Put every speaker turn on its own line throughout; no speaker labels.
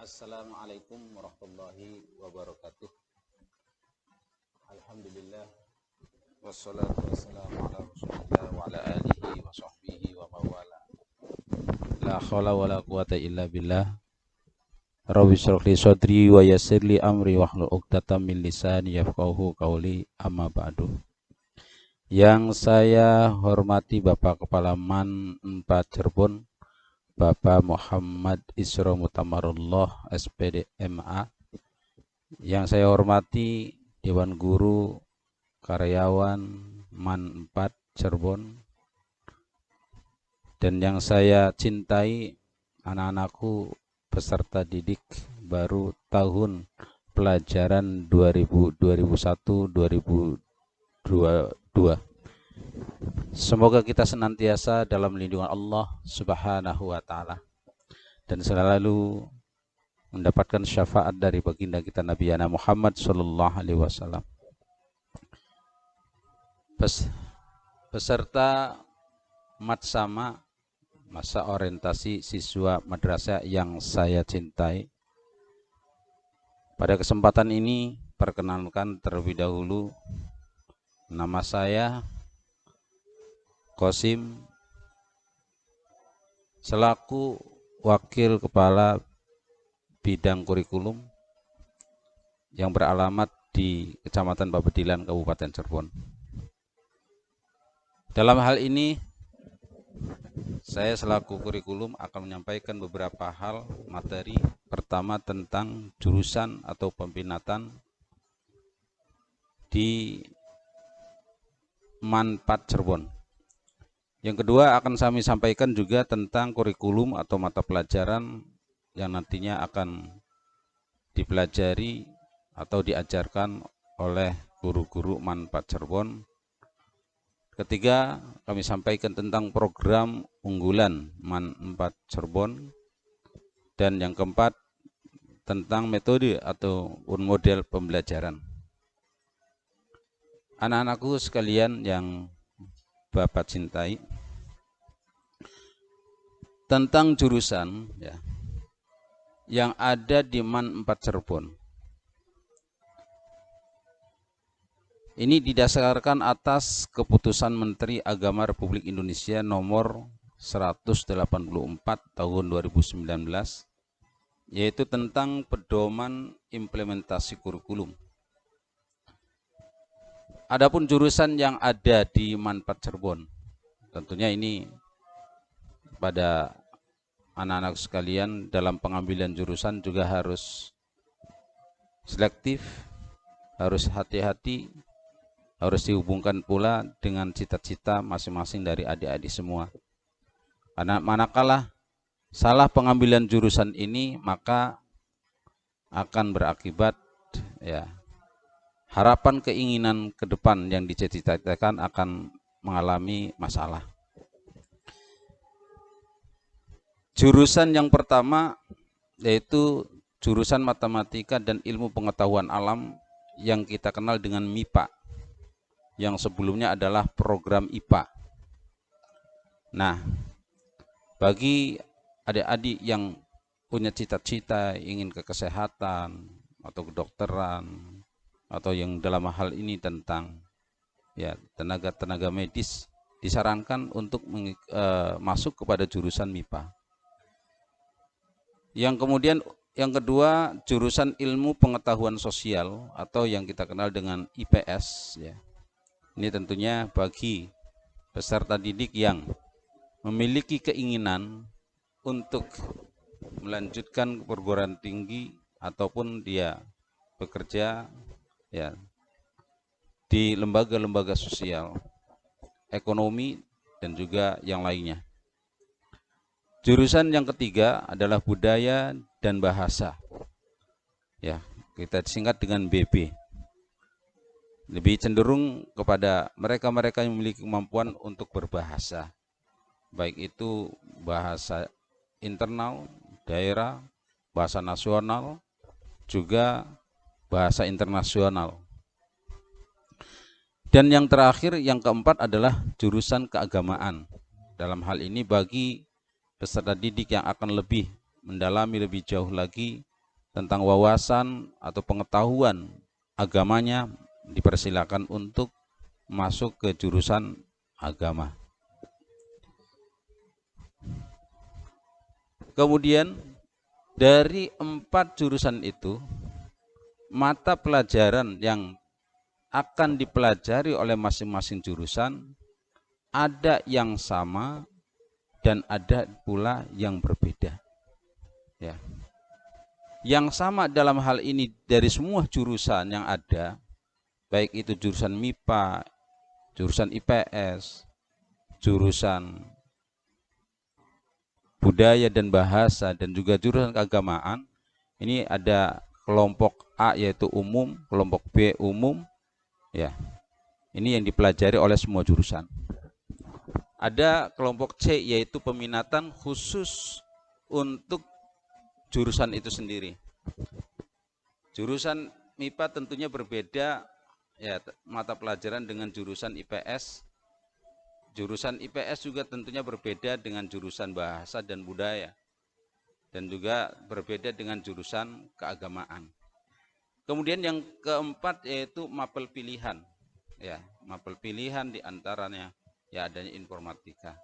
Assalamualaikum warahmatullahi wabarakatuh. Alhamdulillah wassalatu wassalamu ala Rasulillah wa ala alihi wa sahbihi wa mawala. La haula wala quwata illa billah. Rabbi shrah li sadri wa yassir li amri wahlul 'uqdatam min lisani yafqahu qawli, amma ba'du. Yang saya hormati Bapak Kepala MAN 4 Cirebon, Bapak Muhammad Isra Mutamarullah SPD MA. Yang saya hormati Dewan Guru Karyawan MAN 4 Cirebon, dan yang saya cintai anak-anakku peserta didik baru tahun pelajaran 2001-2022. Semoga kita senantiasa dalam lindungan Allah Subhanahu wa taala dan selalu mendapatkan syafaat dari baginda kita Nabi Muhammad sallallahu alaihi wasallam. Peserta Matsama, masa orientasi siswa madrasah yang saya cintai. Pada kesempatan ini perkenalkan terlebih dahulu, nama saya Qasim selaku Wakil Kepala Bidang Kurikulum yang beralamat di Kecamatan Babedilan, Kabupaten Cirebon. Dalam hal ini, saya selaku kurikulum akan menyampaikan beberapa hal materi. Pertama tentang jurusan atau peminatan di MAN 4 Cirebon. Yang kedua akan kami sampaikan juga tentang kurikulum atau mata pelajaran yang nantinya akan dipelajari atau diajarkan oleh guru-guru MAN 4 Cirebon. Ketiga, kami sampaikan tentang program unggulan MAN 4 Cirebon. Dan yang keempat, tentang metode atau model pembelajaran. Anak-anakku sekalian yang Bapak cintai, tentang jurusan yang ada di MAN 4 Cirebon. Ini didasarkan atas keputusan Menteri Agama Republik Indonesia nomor 184 tahun 2019, yaitu tentang pedoman implementasi kurikulum. Adapun jurusan yang ada di MAN 4 Cirebon, tentunya ini pada anak-anak sekalian dalam pengambilan jurusan juga harus selektif, harus hati-hati, harus dihubungkan pula dengan cita-cita masing-masing dari adik-adik semua. Karena manakala salah pengambilan jurusan ini, maka akan berakibat harapan keinginan ke depan yang dicita-citakan akan mengalami masalah. Jurusan yang pertama yaitu jurusan matematika dan ilmu pengetahuan alam yang kita kenal dengan MIPA, yang sebelumnya adalah program IPA. Nah, bagi adik-adik yang punya cita-cita ingin ke kesehatan atau kedokteran, atau yang dalam hal ini tentang tenaga medis, disarankan untuk masuk kepada jurusan MIPA. Yang kedua, jurusan ilmu pengetahuan sosial atau yang kita kenal dengan IPS. Ini tentunya bagi peserta didik yang memiliki keinginan untuk melanjutkan perguruan tinggi ataupun dia bekerja di lembaga-lembaga sosial, ekonomi, dan juga yang lainnya. Jurusan yang ketiga adalah budaya dan bahasa. Kita singkat dengan BB. Lebih cenderung kepada mereka-mereka yang memiliki kemampuan untuk berbahasa, baik itu bahasa internal, daerah, bahasa nasional, juga bahasa internasional. Dan yang terakhir, yang keempat adalah jurusan keagamaan. Dalam hal ini bagi peserta didik yang akan lebih mendalami lebih jauh lagi tentang wawasan atau pengetahuan agamanya, dipersilakan untuk masuk ke jurusan agama. Kemudian dari 4 jurusan itu, mata pelajaran yang akan dipelajari oleh masing-masing jurusan ada yang sama dan ada pula yang berbeda. Ya. Yang sama dalam hal ini dari semua jurusan yang ada, baik itu jurusan MIPA, jurusan IPS, jurusan budaya dan bahasa, dan juga jurusan keagamaan, ini ada kelompok A yaitu umum, kelompok B umum, ya. Ini yang dipelajari oleh semua jurusan. Ada kelompok C yaitu peminatan khusus untuk jurusan itu sendiri. Jurusan MIPA tentunya berbeda ya mata pelajaran dengan jurusan IPS. Jurusan IPS juga tentunya berbeda dengan jurusan bahasa dan budaya, dan juga berbeda dengan jurusan keagamaan. Kemudian yang keempat yaitu mapel pilihan. Ya, mapel pilihan diantaranya ya adanya informatika.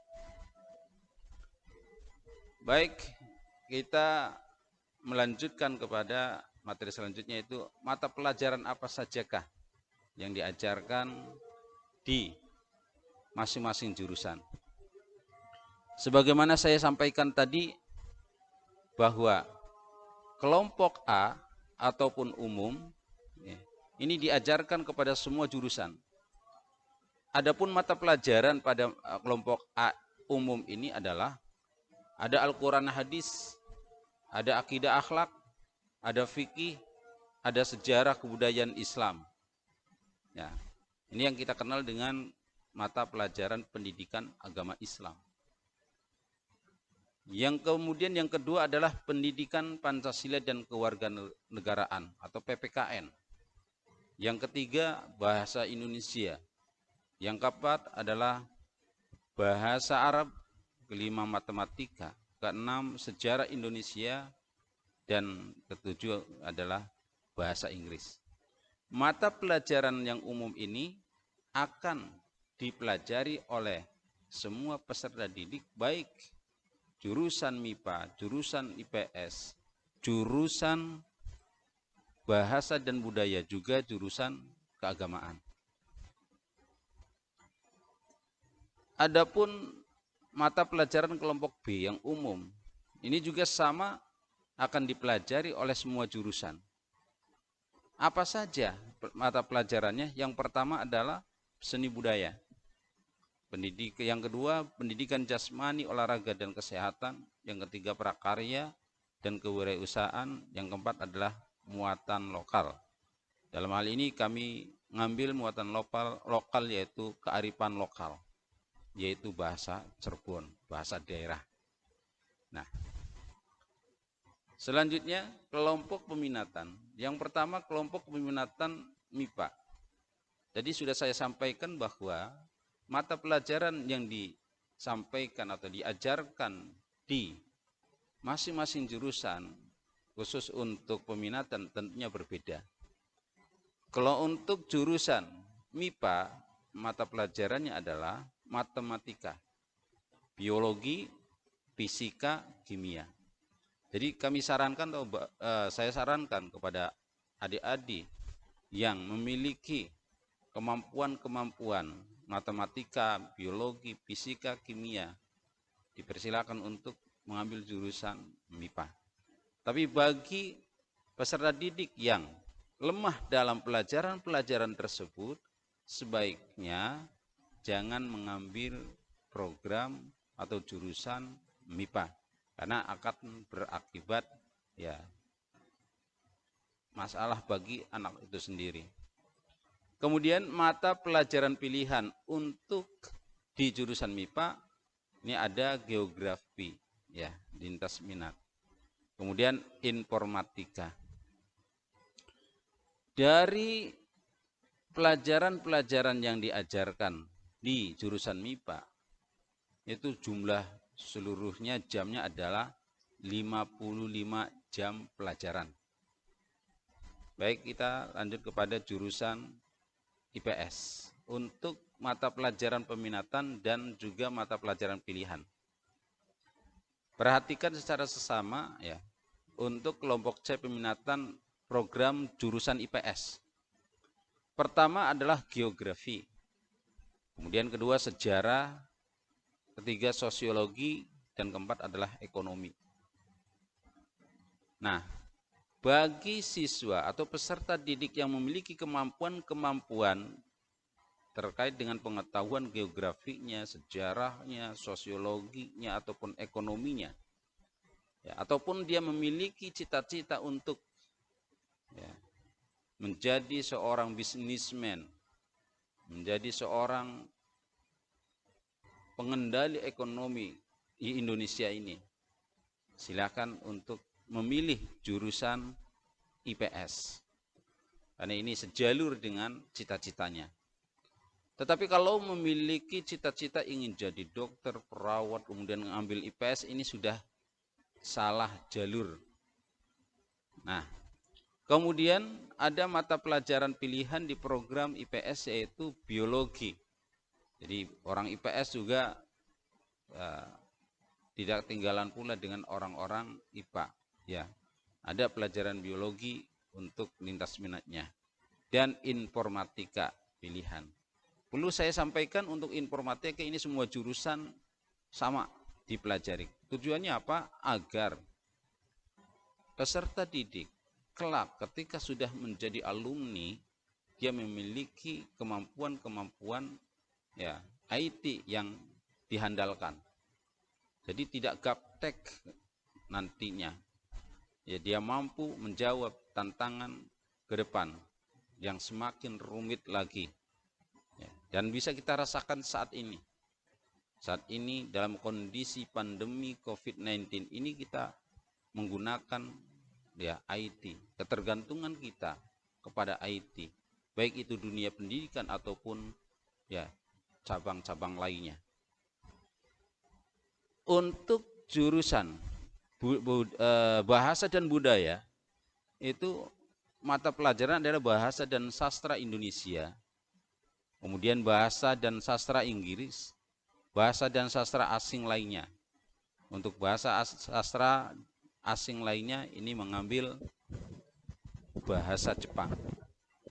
Baik, kita melanjutkan kepada materi selanjutnya, yaitu mata pelajaran apa sajakah yang diajarkan di masing-masing jurusan. Sebagaimana saya sampaikan tadi bahwa kelompok A ataupun umum ini diajarkan kepada semua jurusan. Adapun mata pelajaran pada kelompok A umum ini adalah ada Al-Quran hadis, ada akidah akhlak, ada fikih, ada sejarah kebudayaan Islam. Ya, ini yang kita kenal dengan mata pelajaran pendidikan agama Islam. Yang kemudian yang kedua adalah pendidikan Pancasila dan kewarganegaraan atau PPKN. Yang ketiga bahasa Indonesia. Yang keempat adalah bahasa Arab, kelima matematika, keenam sejarah Indonesia, dan ketujuh adalah bahasa Inggris. Mata pelajaran yang umum ini akan dipelajari oleh semua peserta didik, baik jurusan MIPA, jurusan IPS, jurusan bahasa dan budaya, juga jurusan keagamaan. Adapun mata pelajaran kelompok B yang umum, ini juga sama akan dipelajari oleh semua jurusan. Apa saja mata pelajarannya? Yang pertama adalah seni budaya. Yang kedua pendidikan jasmani, olahraga dan kesehatan. Yang ketiga prakarya dan kewirausahaan. Yang keempat adalah muatan lokal. Dalam hal ini kami mengambil muatan lokal yaitu kearifan lokal, yaitu bahasa Cirebon, bahasa daerah. Nah, selanjutnya kelompok peminatan. Yang pertama kelompok peminatan MIPA. Jadi sudah saya sampaikan bahwa mata pelajaran yang disampaikan atau diajarkan di masing-masing jurusan khusus untuk peminatan tentunya berbeda. Kalau untuk jurusan MIPA, mata pelajarannya adalah matematika, biologi, fisika, kimia. Jadi saya sarankan kepada adik-adik yang memiliki kemampuan matematika, biologi, fisika, kimia, dipersilakan untuk mengambil jurusan MIPA. Tapi bagi peserta didik yang lemah dalam pelajaran-pelajaran tersebut, sebaiknya jangan mengambil program atau jurusan MIPA, karena akan berakibat ya masalah bagi anak itu sendiri. Kemudian mata pelajaran pilihan untuk di jurusan MIPA ini ada geografi ya, lintas minat. Kemudian informatika. Dari pelajaran-pelajaran yang diajarkan di jurusan MIPA itu jumlah seluruhnya jamnya adalah 55 jam pelajaran. Baik, kita lanjut kepada jurusan IPS untuk mata pelajaran peminatan dan juga mata pelajaran pilihan. Perhatikan secara sesama ya untuk kelompok C peminatan program jurusan IPS. Pertama adalah geografi, kemudian kedua sejarah, ketiga sosiologi, dan keempat adalah ekonomi. Nah, bagi siswa atau peserta didik yang memiliki kemampuan-kemampuan terkait dengan pengetahuan geografinya, sejarahnya, sosiologinya, ataupun ekonominya, ya, ataupun dia memiliki cita-cita untuk ya, menjadi seorang bisnismen, menjadi seorang pengendali ekonomi di Indonesia ini, silakan untuk memilih jurusan IPS. Karena ini sejalur dengan cita-citanya. Tetapi kalau memiliki cita-cita ingin jadi dokter, perawat, kemudian mengambil IPS, ini sudah salah jalur. Nah, kemudian ada mata pelajaran pilihan di program IPS yaitu biologi. Jadi orang IPS juga tidak ketinggalan pula dengan orang-orang IPA. Ya, ada pelajaran biologi untuk lintas minatnya dan informatika pilihan. Perlu saya sampaikan untuk informatika ini semua jurusan sama dipelajari. Tujuannya apa? Agar peserta didik kelak ketika sudah menjadi alumni dia memiliki kemampuan-kemampuan ya IT yang dihandalkan. Jadi tidak gaptek nantinya. Ya, dia mampu menjawab tantangan ke depan yang semakin rumit lagi. Ya, dan bisa kita rasakan saat ini. Saat ini dalam kondisi pandemi COVID-19 ini kita menggunakan ya IT. Ketergantungan kita kepada IT, baik itu dunia pendidikan ataupun ya cabang-cabang lainnya. Untuk jurusan bahasa dan budaya itu mata pelajaran adalah bahasa dan sastra Indonesia, kemudian bahasa dan sastra Inggris, bahasa dan sastra asing lainnya. Untuk bahasa sastra asing lainnya ini mengambil bahasa Jepang.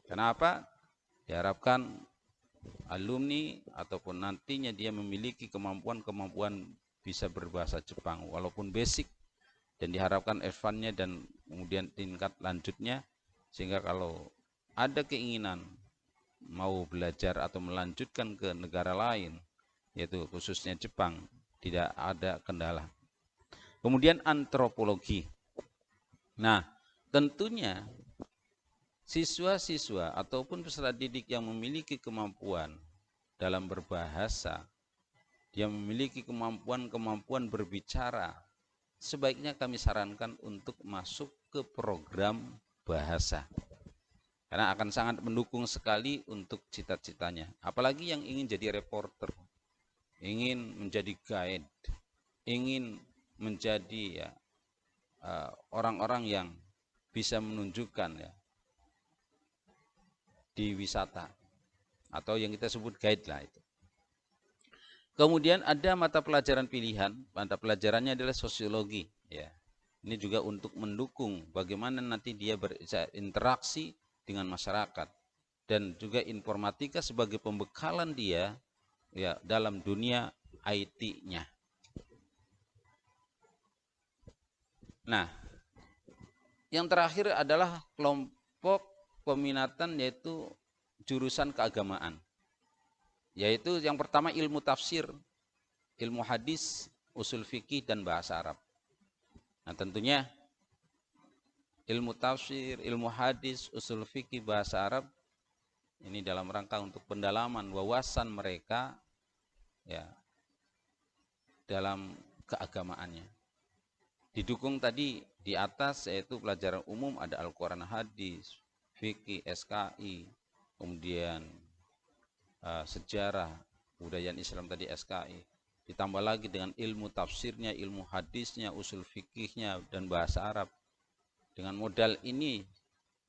Kenapa? Diharapkan alumni ataupun nantinya dia memiliki kemampuan-kemampuan bisa berbahasa Jepang walaupun basic, dan diharapkan advance-nya dan kemudian tingkat lanjutnya, sehingga kalau ada keinginan mau belajar atau melanjutkan ke negara lain yaitu khususnya Jepang tidak ada kendala. Kemudian antropologi. Nah, tentunya siswa-siswa ataupun peserta didik yang memiliki kemampuan dalam berbahasa, dia memiliki kemampuan-kemampuan berbicara, sebaiknya kami sarankan untuk masuk ke program bahasa. Karena akan sangat mendukung sekali untuk cita-citanya. Apalagi yang ingin jadi reporter, ingin menjadi guide, ingin menjadi ya orang-orang yang bisa menunjukkan ya di wisata atau yang kita sebut guide lah itu. Kemudian ada mata pelajaran pilihan, mata pelajarannya adalah sosiologi ya. Ini juga untuk mendukung bagaimana nanti dia berinteraksi dengan masyarakat, dan juga informatika sebagai pembekalan dia ya dalam dunia IT-nya. Nah, yang terakhir adalah kelompok peminatan yaitu jurusan keagamaan. Yaitu yang pertama ilmu tafsir, ilmu hadis, usul fikih, dan bahasa Arab. Nah, tentunya ilmu tafsir, ilmu hadis, usul fikih, bahasa Arab ini dalam rangka untuk pendalaman wawasan mereka ya dalam keagamaannya. Didukung tadi di atas yaitu pelajaran umum ada Al-Quran, hadis, fikih, SKI, kemudian sejarah budayaan Islam tadi SKI, ditambah lagi dengan ilmu tafsirnya, ilmu hadisnya, usul fikihnya, dan bahasa Arab. Dengan modal ini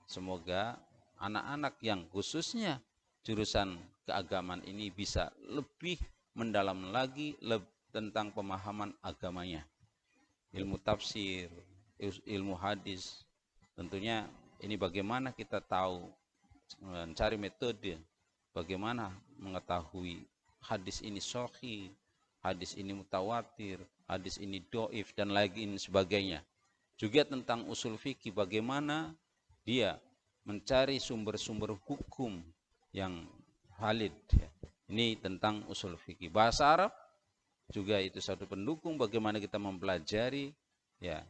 Semoga anak-anak yang khususnya jurusan keagamaan ini bisa lebih mendalam lagi tentang pemahaman agamanya, ilmu tafsir, ilmu hadis. Tentunya ini bagaimana kita tahu mencari metode bagaimana mengetahui hadis ini sahih, hadis ini mutawatir, hadis ini doif dan lain sebagainya. Juga tentang usul fikih, bagaimana dia mencari sumber-sumber hukum yang valid. Ini tentang usul fikih. Bahasa Arab juga itu satu pendukung bagaimana kita mempelajari ya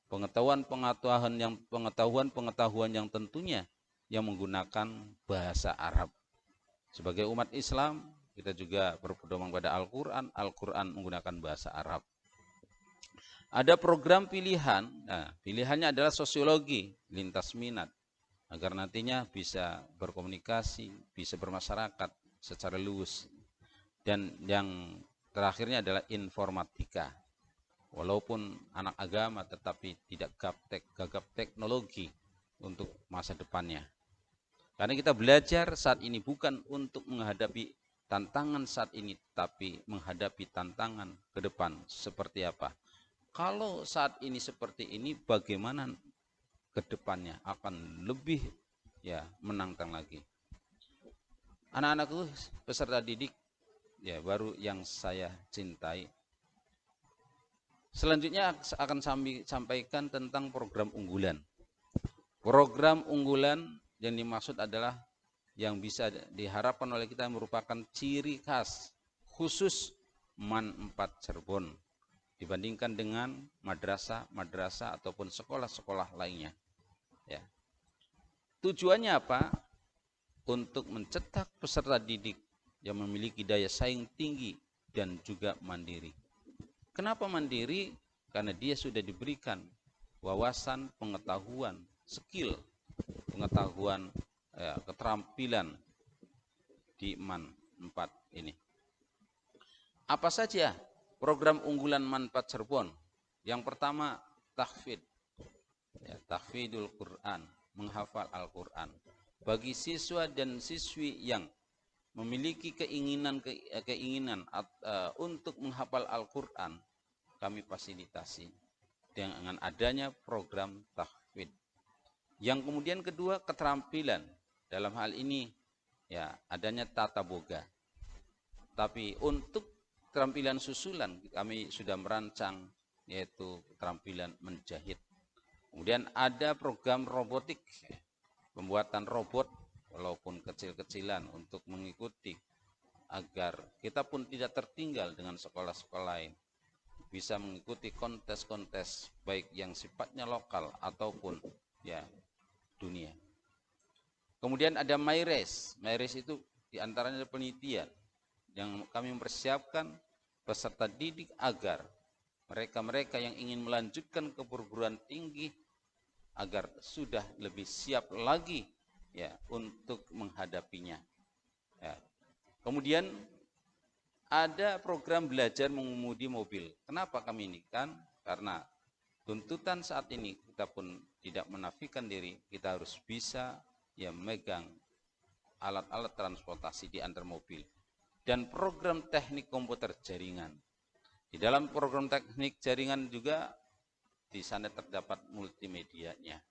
pengetahuan yang tentunya yang menggunakan bahasa Arab. Sebagai umat Islam, kita juga berpedoman pada Al-Quran. Al-Quran menggunakan bahasa Arab. Ada program pilihan, nah, pilihannya adalah sosiologi, lintas minat, agar nantinya bisa berkomunikasi, bisa bermasyarakat secara luas. Dan yang terakhirnya adalah informatika. Walaupun anak agama tetapi tidak gagap teknologi untuk masa depannya. Karena kita belajar saat ini bukan untuk menghadapi tantangan saat ini, tapi menghadapi tantangan ke depan seperti apa. Kalau saat ini seperti ini, bagaimana ke depannya akan lebih ya menantang lagi. Anak-anakku peserta didik ya baru yang saya cintai. Selanjutnya akan sampaikan tentang program unggulan. Program unggulan yang dimaksud adalah yang bisa diharapkan oleh kita merupakan ciri khas khusus MAN 4 Cirebon dibandingkan dengan madrasah ataupun sekolah-sekolah lainnya. Ya. Tujuannya apa? Untuk mencetak peserta didik yang memiliki daya saing tinggi dan juga mandiri. Kenapa mandiri? Karena dia sudah diberikan wawasan, pengetahuan, skill, pengetahuan, keterampilan di MAN 4 ini. Apa saja program unggulan MAN 4 Cirebon? Yang pertama, tahfidz. Ya, tahfidzul Quran, menghafal Al-Quran. Bagi siswa dan siswi yang memiliki keinginan untuk menghafal Al-Quran, kami fasilitasi dengan adanya program tahfidz. Yang kemudian kedua, keterampilan. Dalam hal ini ya adanya tata boga. Tapi untuk keterampilan susulan kami sudah merancang, yaitu keterampilan menjahit. Kemudian ada program robotik, pembuatan robot walaupun kecil-kecilan untuk mengikuti agar kita pun tidak tertinggal dengan sekolah-sekolah lain, bisa mengikuti kontes-kontes baik yang sifatnya lokal ataupun ya dunia. Kemudian ada MyRace. MyRace itu diantaranya penelitian yang kami mempersiapkan peserta didik agar mereka-mereka yang ingin melanjutkan ke perguruan tinggi agar sudah lebih siap lagi ya untuk menghadapinya. Ya. Kemudian ada program belajar mengemudi mobil. Kenapa kami ini kan? Karena tuntutan saat ini kita pun tidak menafikan diri, kita harus bisa ya memegang alat-alat transportasi di antar mobil. Dan program teknik komputer jaringan. Di dalam program teknik jaringan juga di sana terdapat multimedianya.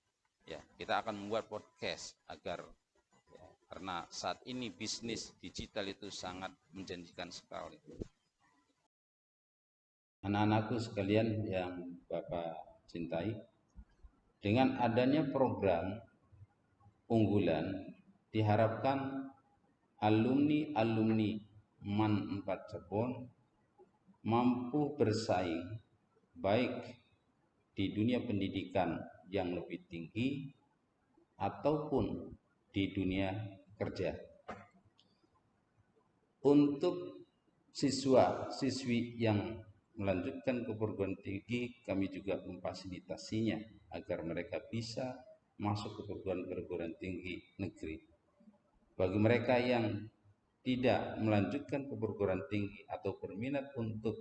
Ya, kita akan membuat podcast agar ya, karena saat ini bisnis digital itu sangat menjanjikan sekali. Anak-anakku sekalian yang Bapak cintai, dengan adanya program unggulan diharapkan alumni MAN 4 Cirebon mampu bersaing baik di dunia pendidikan yang lebih tinggi ataupun di dunia kerja. Untuk siswa-siswi yang melanjutkan ke perguruan tinggi, kami juga memfasilitasinya agar mereka bisa masuk ke perguruan tinggi negeri. Bagi mereka yang tidak melanjutkan ke perguruan tinggi atau berminat untuk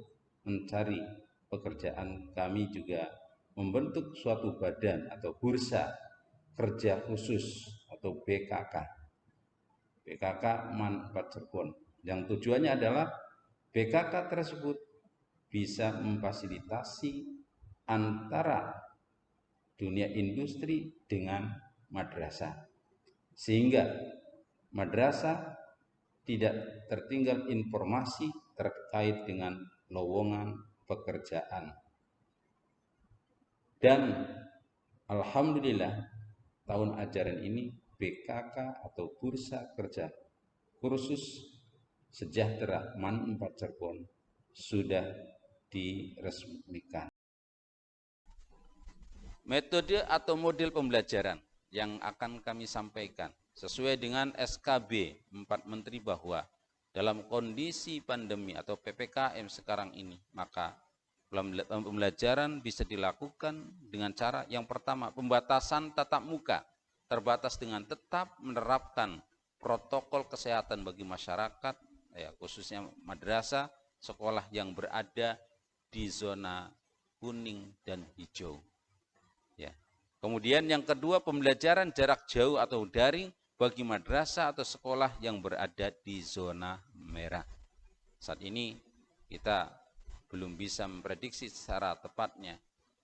mencari pekerjaan, kami juga membentuk suatu badan atau bursa kerja khusus atau BKK. BKK Man 4 Cirebon. Yang tujuannya adalah BKK tersebut bisa memfasilitasi antara dunia industri dengan madrasah, sehingga madrasah tidak tertinggal informasi terkait dengan lowongan pekerjaan. Dan alhamdulillah tahun ajaran ini BKK atau Bursa Kerja Kursus Sejahtera Man 4 Cirebon sudah diresmikan. Metode atau model pembelajaran yang akan kami sampaikan sesuai dengan SKB 4 Menteri bahwa dalam kondisi pandemi atau PPKM sekarang ini, maka pembelajaran bisa dilakukan dengan cara yang pertama, pembatasan tatap muka, terbatas dengan tetap menerapkan protokol kesehatan bagi masyarakat, ya, khususnya madrasah, sekolah yang berada di zona kuning dan hijau. Ya. Kemudian yang kedua, pembelajaran jarak jauh atau daring bagi madrasah atau sekolah yang berada di zona merah. Saat ini kita belum bisa memprediksi secara tepatnya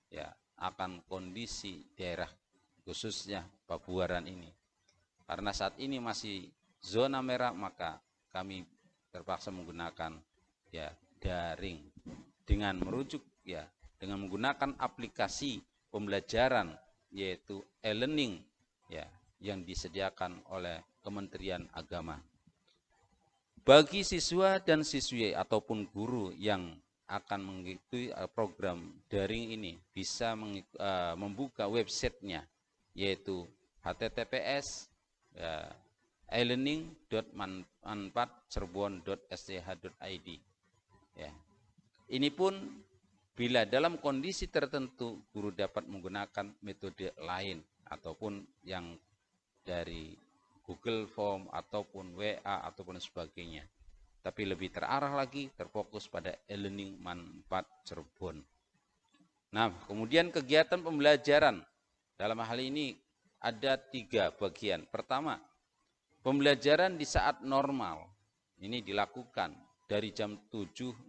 ya akan kondisi daerah khususnya Pabuaran ini. Karena saat ini masih zona merah, maka kami terpaksa menggunakan ya daring dengan merujuk ya dengan menggunakan aplikasi pembelajaran yaitu e-learning ya yang disediakan oleh Kementerian Agama. Bagi siswa dan siswi ataupun guru yang akan mengikuti program daring ini bisa membuka websitenya yaitu https elearning.man4cirebon.sch.id ya. Ini pun bila dalam kondisi tertentu guru dapat menggunakan metode lain ataupun yang dari Google Form ataupun WA ataupun sebagainya. Tapi lebih terarah lagi, terfokus pada e-learning Man 4 Cirebon. Nah, kemudian kegiatan pembelajaran dalam hal ini ada 3 bagian. Pertama, pembelajaran di saat normal ini dilakukan dari jam 7.00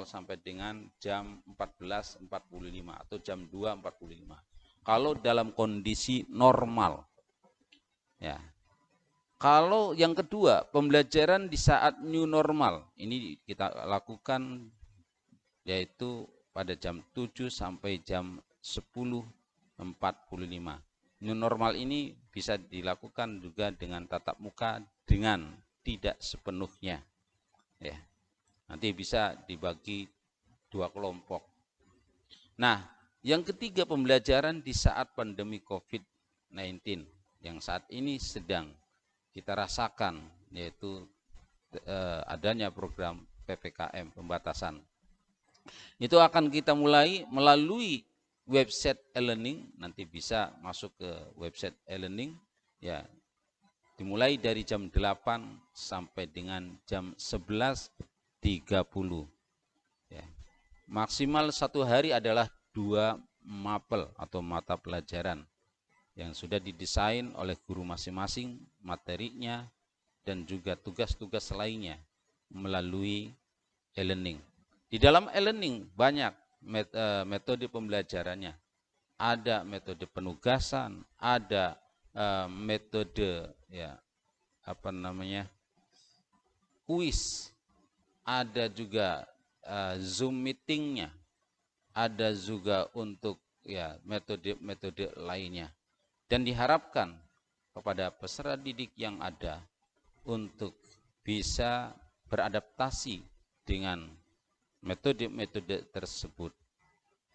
sampai dengan jam 14.45 atau jam 2.45. Kalau dalam kondisi normal. Ya. Kalau yang kedua, pembelajaran di saat new normal. Ini kita lakukan yaitu pada jam 7 sampai jam 10.45. New normal ini bisa dilakukan juga dengan tatap muka dengan tidak sepenuhnya. Ya. Nanti bisa dibagi 2 kelompok. Nah, yang ketiga pembelajaran di saat pandemi COVID-19 yang saat ini sedang kita rasakan yaitu adanya program PPKM pembatasan. Itu akan kita mulai melalui website e-learning, nanti bisa masuk ke website e-learning ya. Dimulai dari jam 8 sampai dengan jam 11.30. Ya. Maksimal 1 hari adalah 2 mapel atau mata pelajaran yang sudah didesain oleh guru masing-masing materinya dan juga tugas-tugas lainnya melalui e-learning. Di dalam e-learning banyak metode pembelajarannya. Ada metode penugasan, ada metode ya kuis, ada juga Zoom meetingnya, ada juga untuk ya metode-metode lainnya. Dan diharapkan kepada peserta didik yang ada untuk bisa beradaptasi dengan metode-metode tersebut.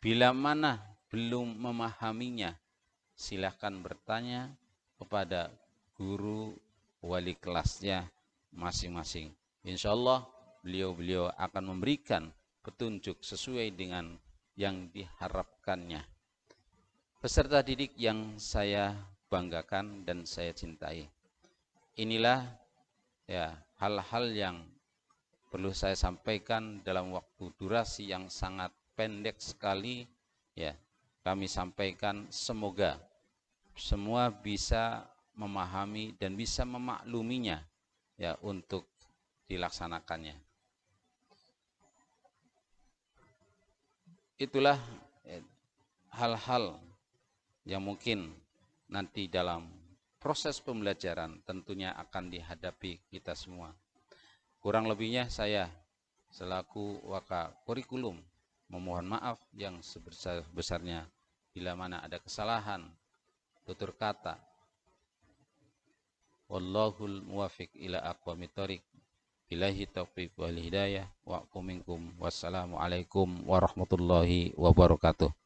Bila mana belum memahaminya, silahkan bertanya kepada guru wali kelasnya masing-masing. Insya Allah beliau-beliau akan memberikan petunjuk sesuai dengan yang diharapkannya. Peserta didik yang saya banggakan dan saya cintai. Inilah ya hal-hal yang perlu saya sampaikan dalam waktu durasi yang sangat pendek sekali ya. Kami sampaikan semoga semua bisa memahami dan bisa memakluminya ya untuk dilaksanakannya. Itulah hal-hal yang mungkin nanti dalam proses pembelajaran tentunya akan dihadapi kita semua. Kurang lebihnya saya selaku waka kurikulum memohon maaf yang sebesar-besarnya bila mana ada kesalahan tutur kata. Wallahul muwafiq ila aqwamit thoriq. Billahi taufiq wal hidayah wa minkum. Wassalamualaikum warahmatullahi wabarakatuh.